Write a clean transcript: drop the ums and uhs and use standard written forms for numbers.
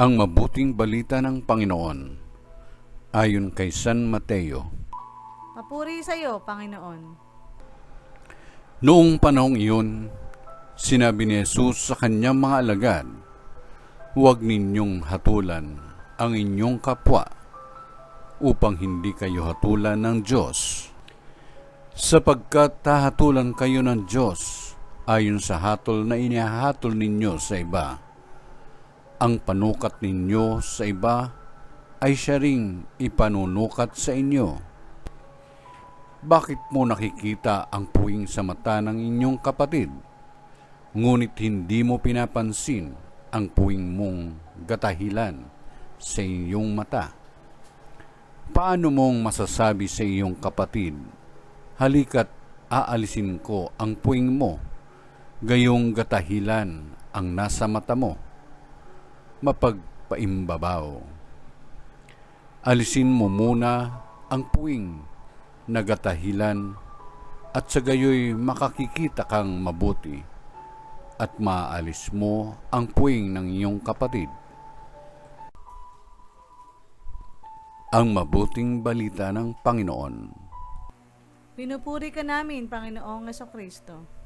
Ang mabuting balita ng Panginoon ayon kay San Mateo. Papuri sa iyo, Panginoon. Noong panahong iyon, sinabi ni Jesus sa kanyang mga alagad, "Huwag ninyong hatulan ang inyong kapwa, upang hindi kayo hatulan ng Diyos. Sapagkat hahatulan kayo ng Diyos ayon sa hatol na inihahatol ninyo sa iba. Ang panukat ninyo sa iba ay siya ring ipanunukat sa inyo. Bakit mo nakikita ang puwing sa mata ng inyong kapatid, ngunit hindi mo pinapansin ang puwing mong gatahilan sa iyong mata? Paano mong masasabi sa iyong kapatid, halika't aalisin ko ang puwing mo, gayong gatahilan ang nasa mata mo? Mapagpaimbabaw. Alisin mo muna ang puwing na gatahilan at sa gayoy makakikita kang mabuti at maalis mo ang puwing ng iyong kapatid." Ang mabuting balita ng Panginoon. Pinupuri ka namin, Panginoong Jesucristo.